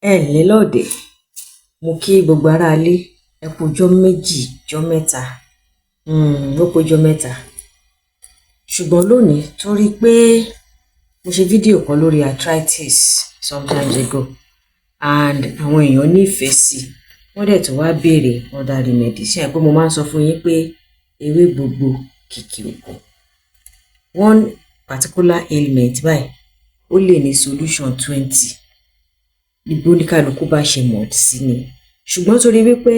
Ẹ ǹlẹ́ lọ́ọ̀dẹ̀, mo kí gbogbo aráalé ẹ kú ọjọ́ méjì ọjọ́ mẹ́ta, ó kú ọjọ́ mẹ́ta. Ṣùgbọ́n lónìí torí pé mo ṣe fídíò kan lórí arthritis sometimes ago and àwọn èèyàn nífẹ̀ẹ́ sí wọ́n dẹ̀ tún wá béèrè other remedy. Ṣé ẹ pé mo máa ń sọ fún yín pé ewé gbogbo kìkì òkú, one particular ailment báyìí ó lè ní solution 20 níbi oníkàlùkù bá ṣe mọ̀ sí ni. Ṣùgbọ́n torí wípé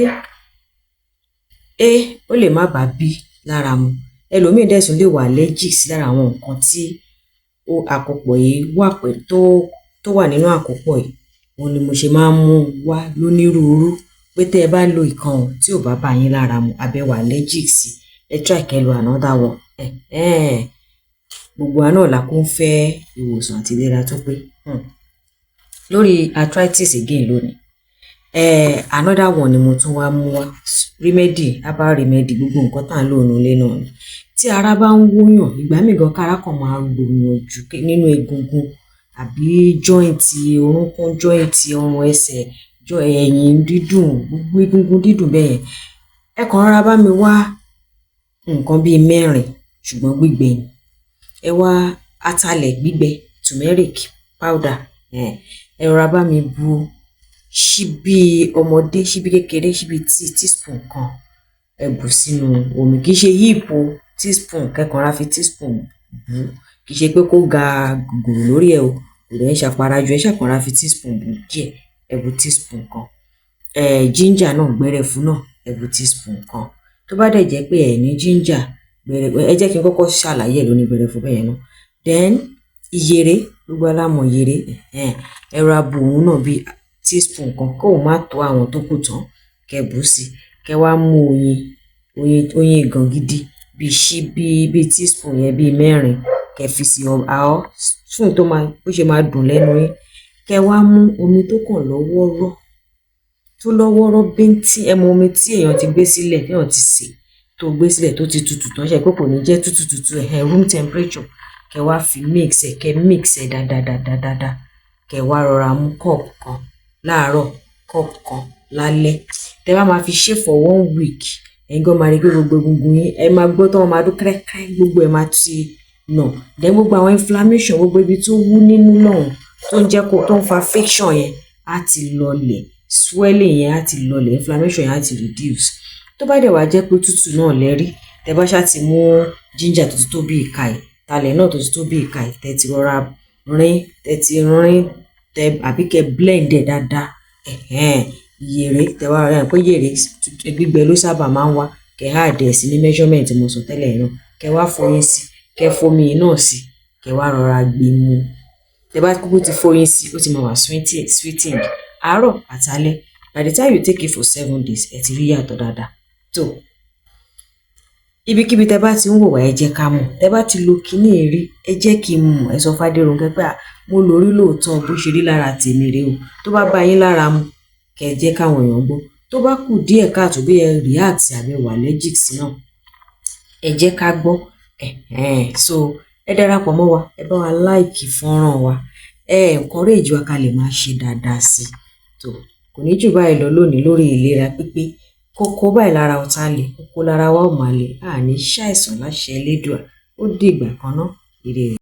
ó lè má bàa bí lára mu, ẹlòmíì dẹ̀ tún lè wà allergic sí lára àwọn nǹkan tí àkópọ̀ yìí wà pẹ̀lú tó wà nínú àkópọ̀ yìí. Òun ni mo ṣe máa ń mú wá lónírúurú pé tẹ́ ẹ bá lo ìkan tí ò bá bá yín lára mu àbẹ́ wà allergic sí, ẹ try kẹ́ lo another one. Gbogbo wa náà la kún fẹ́ ìwòsàn àti ìlera tó pé. Lórí arthritis again lónìí, another one ni mo tún wá mú wá, remedy, herbal remedy, gbogbo nǹkan tá à ń lò nínú ilé náà ni. Tí ara bá ń wúyàn, ìgbà míì gan kára kan máa gbòòyàn jù nínú egungun àbí joint orúnkún, joint ọrùn ẹsẹ̀, ẹ̀yìn dídùn, gbogbo egungun dídùn bẹ́ẹ̀ yẹn. Ẹ kàn rọra bá mi wá nǹkan bíi 4 ṣùgbọ́n gbígbẹ ni. Ẹ wá atalẹ̀ gbígbẹ, turmeric powder, ẹ rọra bá mi bu ṣíbí ọmọdé, ṣíbí kékeré, ṣíbí teaspoon kan, ẹ bù sínú omi. Kì í ṣe yíìpù teaspoon, kẹkànra fi teaspoon bù, kì í ṣe pé kó ga gùrù lórí ẹ o, kò dẹ̀ ń ṣàparajù, ẹ ṣàkànra fi teaspoon bù díẹ̀, ẹ bù teaspoon kan. Ginger náà, gbẹrẹfu náà, ẹ bù teaspoon kan. Tó bá dẹ̀ jẹ́ pé ẹ ní ginger, ẹ jẹ́ kí n kọ́kọ́ ṣàlàyé lóní gbẹrẹfu bẹ́ẹ̀ náà. Then ìyèré, gbogbo alámọ̀ ìyèré, ẹ ra bù òun náà bíi teaspoon kan, kó má tó àwọn tó kù tán, kẹ́ bù sí. Kẹ́ wá mú oyin ìgàn gidi bíi teaspoon yẹn bíi 4, kẹ́ fi sí fún tó máa bó ṣe máa dùn lẹ́nu yín. Kẹ́ wá mú omi tó kàn lọ́wọ́rọ́ bíntín, ẹ mọ omi tí èèyàn ti gbé sílẹ̀, tí èèyàn ti sè tó gbé sílẹ̀ tó ti tutù tán, ṣe pé kò ní jẹ́ tútù, room temperature. Kẹ́ wá fi mix ẹ dáadáa. Kẹ́ wá rọra mú cup kan láàárọ̀, cup kan lálẹ́. Tẹ́ bá máa fi ṣe for 1 week, ẹ̀yin gan máa rí pé gbogbo egungun yín, ẹ máa gbọ́ tán máa dún kẹ́rẹ́kẹ́rẹ́, gbogbo ẹ máa ti nà. Then gbogbo àwọn inflammation, gbogbo ibi tó wú nínú náà tó ń jẹ́ tó ń fa friction yẹn á ti lọlẹ̀, swelling yẹn á ti lọlẹ̀, inflammation yẹn á ti reduce. Tó bá dẹ̀ wá jẹ́ pé tútù náà lẹ́rí, tẹ́ bá ṣá ti mú ginger tó ti tó bí ìka ẹ̀, talẹ̀ náà tó ti tó bí ìka ẹ̀, tẹ́ ti rọra rín, àbí kẹ́ blend ẹ̀ dáadáa. Ìyèré, tẹ́ wá rẹ̀ pé ìyèré gbígbẹ ló sábà máa ń wá, kẹ́ add ẹ̀ sí ní measurement mo sọ tẹ́lẹ̀ náà. Kẹ́ wá fọyín sí, kẹ́ fomi náà sí, kẹ́ wá rọra gbé mu. Tẹ́ bá kúkú ti fọyín sí, ó ti máa wà sweeting àárọ̀ àtàlẹ́. By the time you take it for 7 days, ẹ ti rí yàtọ̀ dáadáa. So ibikíbi tẹ́ bá ti ń wò wá, ẹ jẹ́ ká mọ̀. Tẹ́ bá ti lo kíní rí, ẹ jẹ́ kí n mọ̀. Ẹ sọ f'Adéronkẹ́ pé mo lò rí lóòótọ́, bó ṣe rí lára tèmi rè o. Tó bá bá yín lára mu, kẹ́ jẹ́ káwọn èèyàn gbọ́. Tó bá kù díẹ̀ káàtó bí ẹ react àbí wà allergic sí náà, ẹ jẹ́ ká gbọ́. So ẹ darapọ̀ mọ́ wa, ẹ bá wa like fọ́nrán wa, encourage wa ká lè máa ṣe dáadáa sí. So kò ní jù báyìí lọ lónìí lórí ìlera pípé. Kókó báyìí lára ọ̀tá lè, kókó lára wa ò máa lè. Àní ṣàìsàn láṣẹ Elédùà. Ó dìgbà kan náà. Ire.